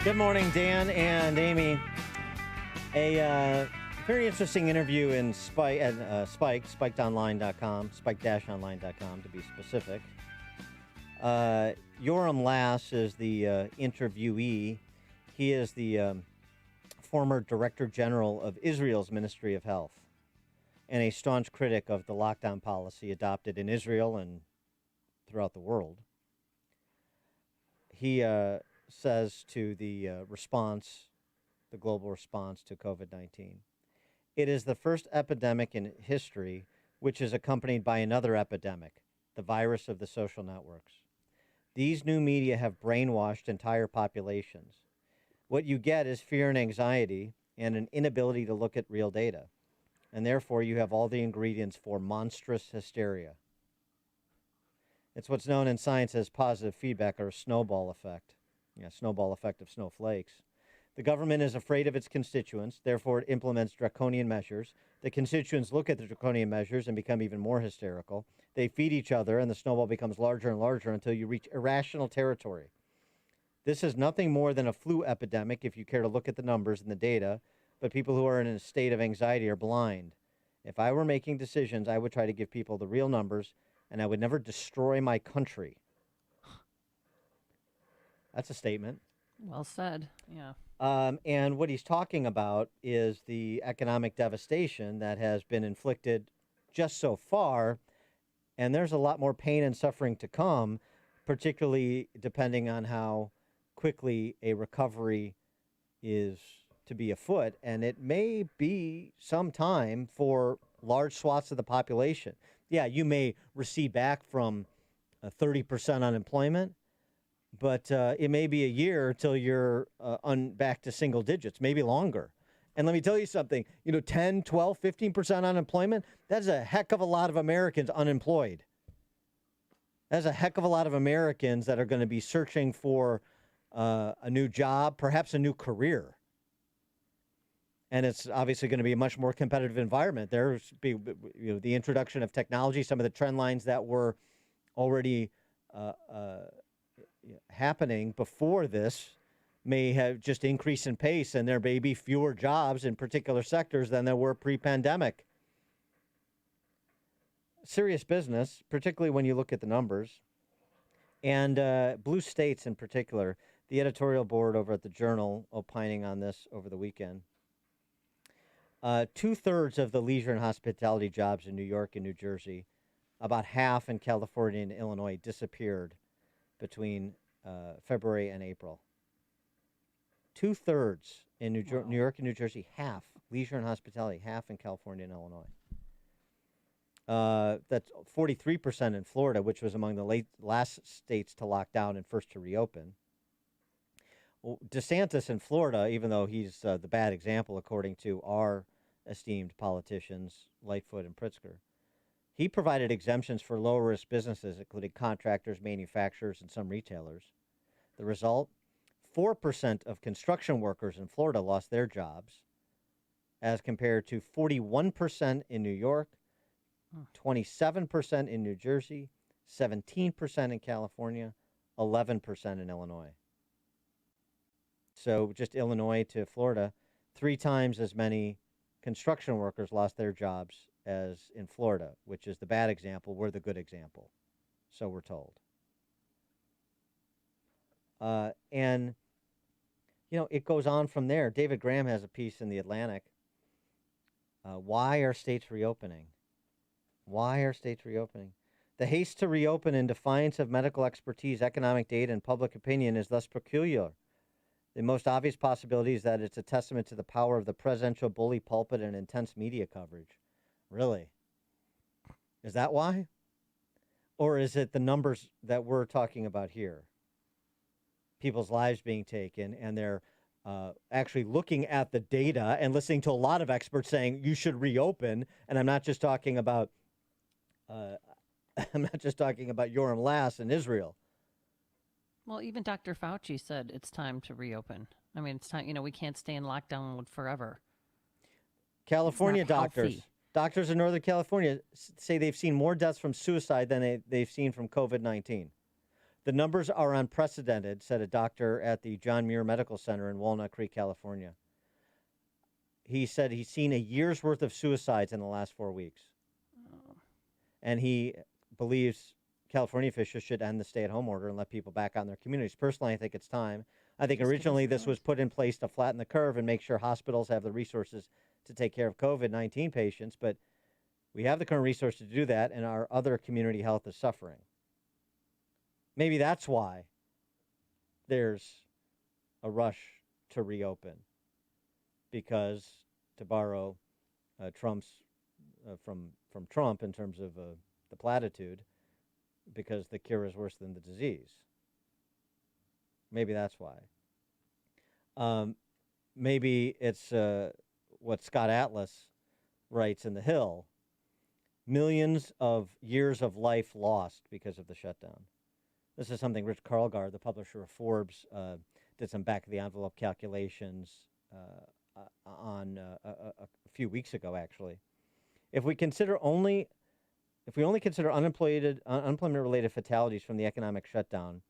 Good morning, Dan and Amy. A very interesting interview in spikedonline.com, spike-online.com to be specific. Yoram Lass is the interviewee. He is the former Director General of Israel's Ministry of Health and a staunch critic of the lockdown policy adopted in Israel and throughout the world. He says to the the global response to COVID-19, it is the first epidemic in history which is accompanied by another epidemic, the virus of the social networks. These new media have brainwashed entire populations. What you get is fear and anxiety and an inability to look at real data. And therefore, you have all the ingredients for monstrous hysteria. It's what's known in science as positive feedback or a snowball effect. Snowball effect of snowflakes. The government is afraid of its constituents, therefore it implements draconian measures. The constituents look at the draconian measures and become even more hysterical. They feed each other, and the snowball becomes larger and larger until you reach irrational territory. This is nothing more than a flu epidemic if you care to look at the numbers and the data, but people who are in a state of anxiety are blind. If I were making decisions, I would try to give people the real numbers, and I would never destroy my country. That's a statement. Well said, yeah. And what he's talking about is the economic devastation that has been inflicted just so far, and there's a lot more pain and suffering to come, particularly depending on how quickly a recovery is to be afoot, and it may be some time for large swaths of the population. Yeah, you may recede back from 30% unemployment, but it may be a year till you're back to single digits, maybe longer. And let me tell you something, 10, 12, 15% unemployment, that's a heck of a lot of Americans unemployed. That's a heck of a lot of Americans that are going to be searching for a new job, perhaps a new career. And it's obviously going to be a much more competitive environment. There's the introduction of technology, some of the trend lines that were already happening before this may have just increased in pace, and there may be fewer jobs in particular sectors than there were pre-pandemic. Serious business, particularly when you look at the numbers. And blue states in particular, the editorial board over at the Journal opining on this over the weekend. 2/3 of the leisure and hospitality jobs in New York and New Jersey, about half in California and Illinois, disappeared between February and April. 2/3 in New York and New Jersey, half leisure and hospitality, half in California and Illinois. That's 43% in Florida, which was among the last states to lock down and first to reopen. DeSantis in Florida, even though he's the bad example according to our esteemed politicians, Lightfoot and Pritzker, he provided exemptions for low-risk businesses, including contractors, manufacturers, and some retailers. The result, 4% of construction workers in Florida lost their jobs, as compared to 41% in New York, 27% in New Jersey, 17% in California, 11% in Illinois. So just Illinois to Florida, 3 times as many construction workers lost their jobs as in Florida, which is the bad example. We're the good example, so we're told. And, it goes on from there. David Graham has a piece in The Atlantic. Why are states reopening? Why are states reopening? The haste to reopen in defiance of medical expertise, economic data, and public opinion is thus peculiar. The most obvious possibility is that it's a testament to the power of the presidential bully pulpit and intense media coverage. Really? Is that why? Or is it the numbers that we're talking about here? People's lives being taken, and they're actually looking at the data and listening to a lot of experts saying you should reopen. And I'm not just talking about Yoram Lass in Israel. Well, even Dr. Fauci said it's time to reopen. I mean, it's time, we can't stay in lockdown mode forever. California doctors in Northern California say they've seen more deaths from suicide than they've seen from COVID-19. The numbers are unprecedented, said a doctor at the John Muir Medical Center in Walnut Creek, California. He said he's seen a year's worth of suicides in the last 4 weeks. And he believes California officials should end the stay-at-home order and let people back out in their communities. Personally, I think it's time. I think originally this was put in place to flatten the curve and make sure hospitals have the resources to take care of COVID-19 patients, but we have the current resources to do that, and our other community health is suffering. Maybe that's why there's a rush to reopen, because, to borrow Trump's from Trump in terms of the platitude, because the cure is worse than the disease. Maybe that's why. Maybe it's what Scott Atlas writes in The Hill: millions of years of life lost because of the shutdown. This is something Rich Karlgaard, the publisher of Forbes, did some back-of-the-envelope calculations on a few weeks ago, actually. If we only consider unemployment-related fatalities from the economic shutdown,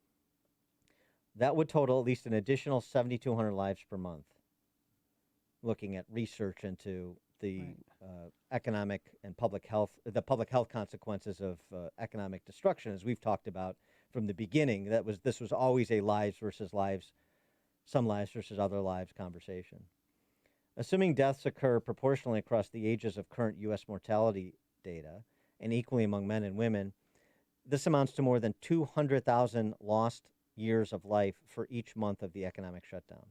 that would total at least an additional 7,200 lives per month. Looking at research into the economic and public health consequences of economic destruction, as we've talked about from the beginning, this was always a lives versus lives, some lives versus other lives conversation. Assuming deaths occur proportionally across the ages of current U.S. mortality data and equally among men and women, this amounts to more than 200,000 lost years of life for each month of the economic shutdown.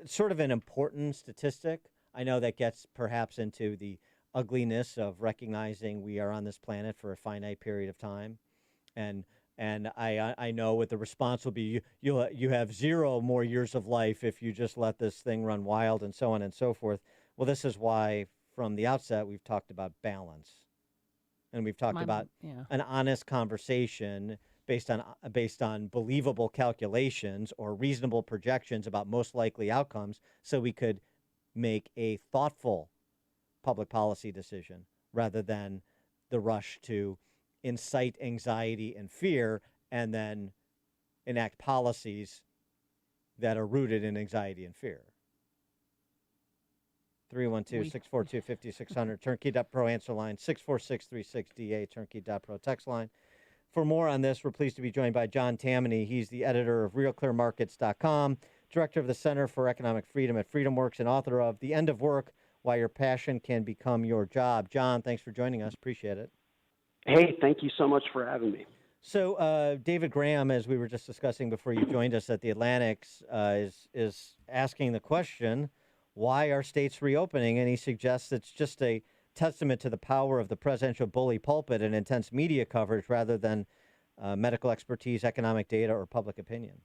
It's sort of an important statistic. I know that gets perhaps into the ugliness of recognizing we are on this planet for a finite period of time, and I know what the response will be. You have 0 more years of life if you just let this thing run wild, and so on and so forth. Well, this is why from the outset we've talked about balance, and we've talked about an honest conversation based on believable calculations or reasonable projections about most likely outcomes, so we could make a thoughtful public policy decision rather than the rush to incite anxiety and fear and then enact policies that are rooted in anxiety and fear. 312-642-5600, Turnkey.pro answer line, 64636DA, Turnkey.pro text line. For more on this, we're pleased to be joined by John Tamny. He's the editor of RealClearMarket's.com, director of the Center for Economic Freedom at FreedomWorks, and author of The End of Work: Why Your Passion Can Become Your Job. John, thanks for joining us. Appreciate it. Hey, thank you so much for having me. So David Graham, as we were just discussing before you joined us at the Atlantic's, is asking the question, why are states reopening? And he suggests it's just a testament to the power of the presidential bully pulpit and intense media coverage rather than medical expertise, economic data, or public opinion.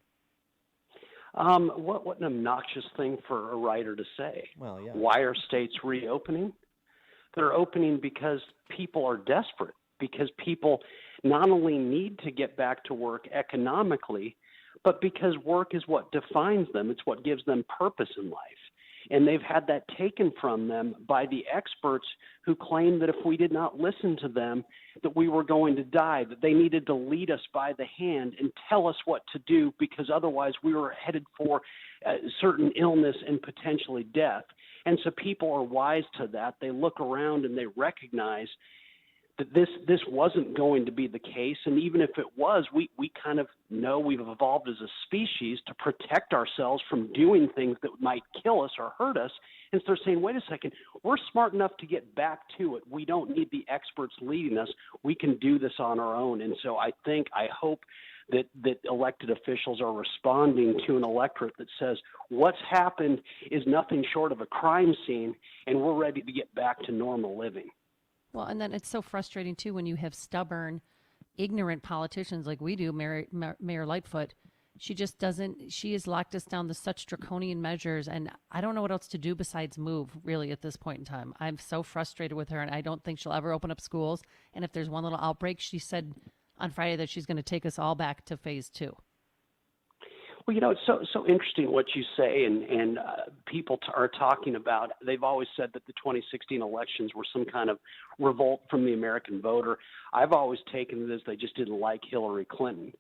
What an obnoxious thing for a writer to say. Well, yeah. Why are states reopening? They're opening because people are desperate, because people not only need to get back to work economically, but because work is what defines them. It's what gives them purpose in life. And they've had that taken from them by the experts who claim that if we did not listen to them, that we were going to die, that they needed to lead us by the hand and tell us what to do, because otherwise we were headed for certain illness and potentially death. And so people are wise to that. They look around and they recognize that this wasn't going to be the case. And even if it was, we kind of know we've evolved as a species to protect ourselves from doing things that might kill us or hurt us. And so they're saying, wait a second, we're smart enough to get back to it. We don't need the experts leading us. We can do this on our own. And so I hope that elected officials are responding to an electorate that says what's happened is nothing short of a crime scene, and we're ready to get back to normal living. Well, and then it's so frustrating, too, when you have stubborn, ignorant politicians like we do. Mayor Lightfoot, she has locked us down to such draconian measures, and I don't know what else to do besides move, really, at this point in time. I'm so frustrated with her, and I don't think she'll ever open up schools. And if there's one little outbreak, she said on Friday that she's going to take us all back to phase 2. Well, it's so interesting what you say, and people are talking about. They've always said that the 2016 elections were some kind of revolt from the American voter. I've always taken it as they just didn't like Hillary Clinton.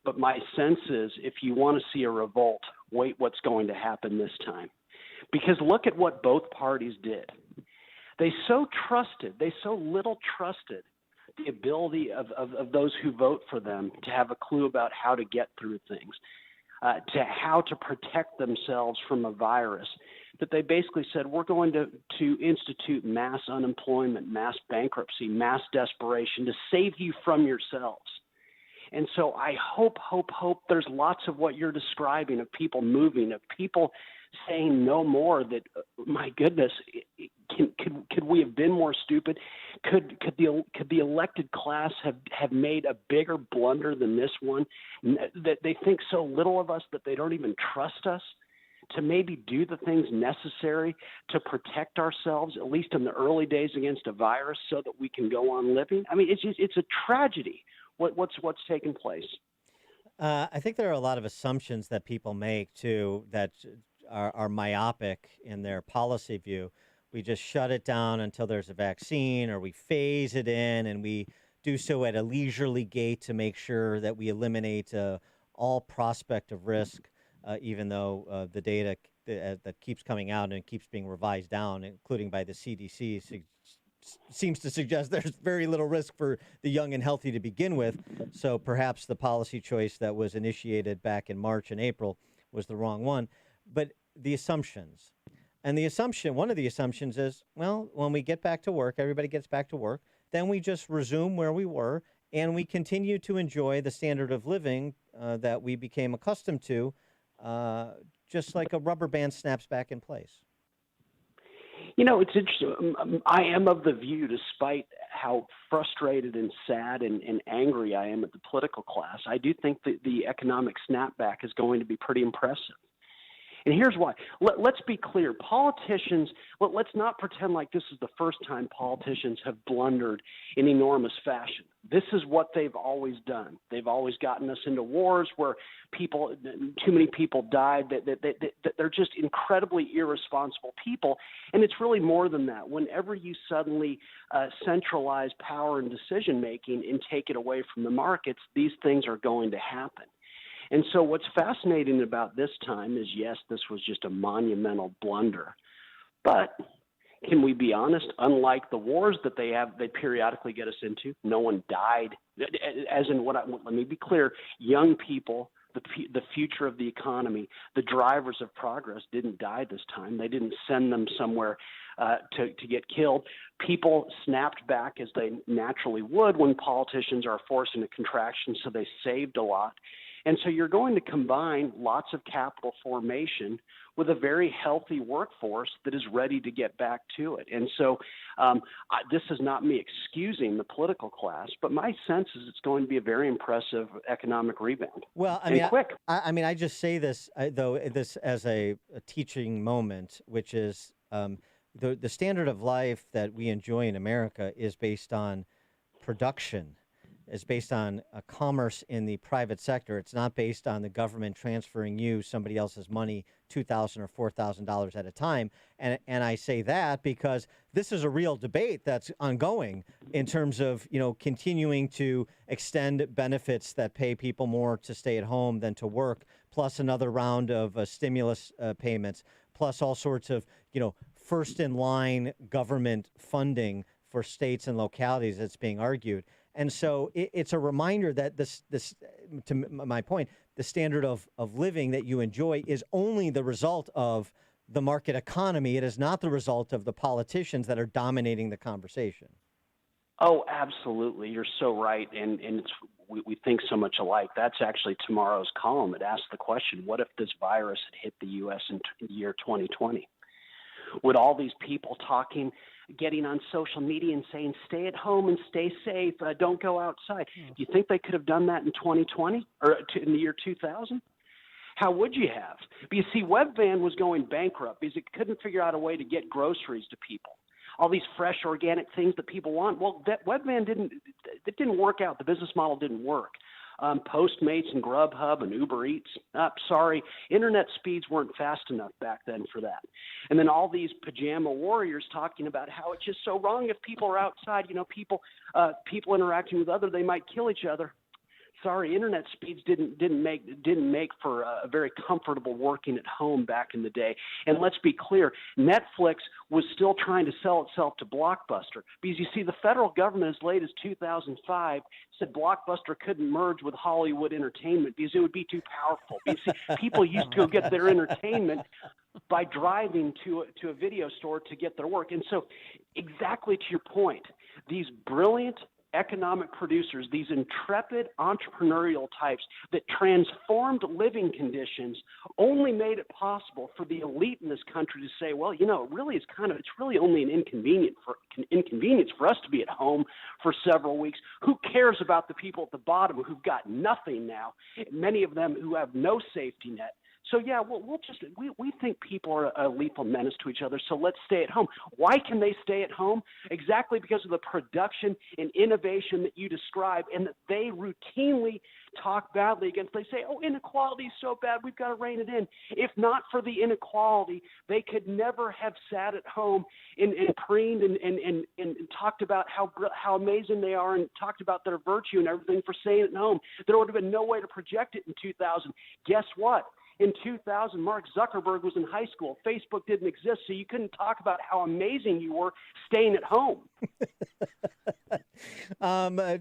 But my sense is, if you want to see a revolt, wait what's going to happen this time, because look at what both parties did. They so little trusted the ability of those who vote for them to have a clue about how to get through things. To how to protect themselves from a virus, that they basically said, we're going to institute mass unemployment, mass bankruptcy, mass desperation to save you from yourselves. And so I hope there's lots of what you're describing, of people moving, of people saying no more, that, my goodness, could we have been more stupid? Could the elected class have made a bigger blunder than this one? That they think so little of us that they don't even trust us to maybe do the things necessary to protect ourselves, at least in the early days, against a virus, so that we can go on living. I mean, it's a tragedy what's taken place. I think there are a lot of assumptions that people make too that are myopic in their policy view. We just shut it down until there's a vaccine, or we phase it in, and we do so at a leisurely gait to make sure that we eliminate all prospect of risk, even though the data that keeps coming out and keeps being revised down, including by the CDC, seems to suggest there's very little risk for the young and healthy to begin with. So perhaps the policy choice that was initiated back in March and April was the wrong one. But the assumptions. And one of the assumptions is, well, when we get back to work, everybody gets back to work, then we just resume where we were, and we continue to enjoy the standard of living that we became accustomed to, just like a rubber band snaps back in place. It's interesting. I am of the view, despite how frustrated and sad and angry I am at the political class, I do think that the economic snapback is going to be pretty impressive. And here's why. Let's be clear. Politicians, let's not pretend like this is the first time politicians have blundered in enormous fashion. This is what they've always done. They've always gotten us into wars where too many people died, that they're just incredibly irresponsible people. And it's really more than that. Whenever you suddenly centralize power and decision-making and take it away from the markets, these things are going to happen. And so what's fascinating about this time is, yes, this was just a monumental blunder. But can we be honest? Unlike the wars that they periodically get us into, no one died. As in let me be clear, young people, the future of the economy, the drivers of progress didn't die this time. They didn't send them somewhere to get killed. People snapped back as they naturally would when politicians are forced into contraction, so they saved a lot. And so you're going to combine lots of capital formation with a very healthy workforce that is ready to get back to it. And so this is not me excusing the political class, but my sense is it's going to be a very impressive economic rebound. Well, quick. I just say this, this as a teaching moment, which is the standard of life that we enjoy in America is based on production. Is based on commerce in the private sector. It's not based on the government transferring you somebody else's money, $2,000 or $4,000 at a time. And I say that because this is a real debate that's ongoing in terms of, continuing to extend benefits that pay people more to stay at home than to work, plus another round of stimulus payments, plus all sorts of, first in line government funding for states and localities that's being argued. And so it's a reminder that this, to my point, the standard of living that you enjoy is only the result of the market economy. It is not the result of the politicians that are dominating the conversation. Oh, absolutely. You're so right. And we think so much alike. That's actually tomorrow's column. It asks the question, what if this virus had hit the U.S. in the year 2020? Would all these people getting on social media and saying, stay at home and stay safe, don't go outside. Do you think they could have done that in 2020 or in the year 2000? How would you have? But you see, Webvan was going bankrupt because it couldn't figure out a way to get groceries to people. All these fresh, organic things that people want. Well, that Webvan didn't work out. The business model didn't work. Postmates and Grubhub and Uber Eats. Sorry, internet speeds weren't fast enough back then for that. And then all these pajama warriors talking about how it's just so wrong if people are outside, people interacting with others, they might kill each other. Sorry, internet speeds didn't make for a very comfortable working at home back in the day. And let's be clear, Netflix was still trying to sell itself to Blockbuster because you see, the federal government as late as 2005 said Blockbuster couldn't merge with Hollywood Entertainment because it would be too powerful. You see, people used to go get their entertainment by driving to a video store to get their work. And so, exactly to your point, these brilliant economic producers, these intrepid entrepreneurial types that transformed living conditions, only made it possible for the elite in this country to say, well, it's really only an inconvenience for us to be at home for several weeks. Who cares about the people at the bottom who've got nothing now, many of them who have no safety net? So yeah, we think people are a lethal menace to each other, so let's stay at home. Why can they stay at home? Exactly because of the production and innovation that you describe and that they routinely talk badly against. They say, oh, inequality is so bad, we've got to rein it in. If not for the inequality, they could never have sat at home and preened and talked about how amazing they are and talked about their virtue and everything for staying at home. There would have been no way to project it in 2000. Guess what? In 2000, Mark Zuckerberg was in high school. Facebook didn't exist, so you couldn't talk about how amazing you were staying at home.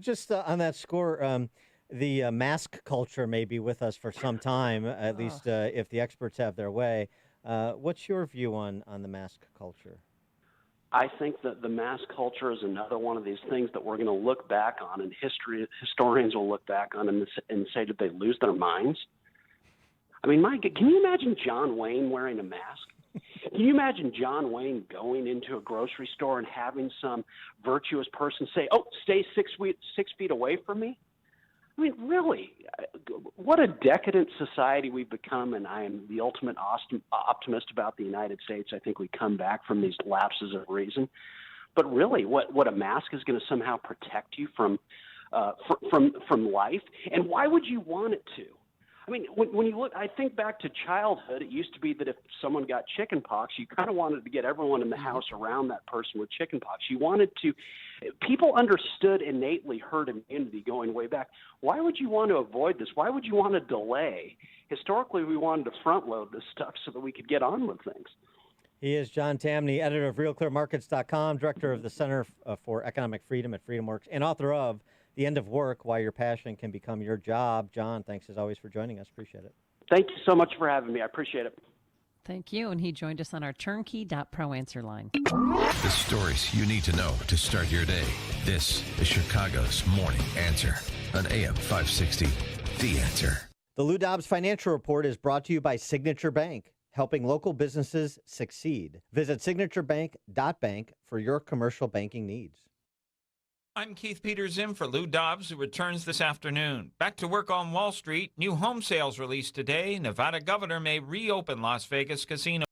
Just on that score, the mask culture may be with us for some time, at least if the experts have their way. What's your view on the mask culture? I think that the mask culture is another one of these things that we're going to look back on, and historians will look back on and say, did they lose their minds? I mean, can you imagine John Wayne wearing a mask? Can you imagine John Wayne going into a grocery store and having some virtuous person say, oh, stay 6 feet away from me? I mean, really, what a decadent society we've become, and I am the ultimate optimist about the United States. I think we come back from these lapses of reason. But really, what a mask is going to somehow protect you from life, and why would you want it to? I mean, when you look, I think back to childhood. It used to be that if someone got chicken pox, you kind of wanted to get everyone in the house around that person with chicken pox. People understood innately herd immunity going way back. Why would you want to avoid this? Why would you want to delay? Historically, we wanted to front load this stuff so that we could get on with things. He is John Tamny, editor of RealClearMarket's.com, director of the Center for Economic Freedom at FreedomWorks, and author of The End of Work, Why Your Passion Can Become Your Job. John, thanks as always for joining us. Appreciate it. Thank you so much for having me. I appreciate it. Thank you. And he joined us on our turnkey.pro answer line. The stories you need to know to start your day. This is Chicago's Morning Answer on AM 560. The Answer. The Lou Dobbs Financial Report is brought to you by Signature Bank, helping local businesses succeed. Visit signaturebank.bank for your commercial banking needs. I'm Keith Peters in for Lou Dobbs, who returns this afternoon. Back to work on Wall Street. New home sales released today. Nevada governor may reopen Las Vegas casino.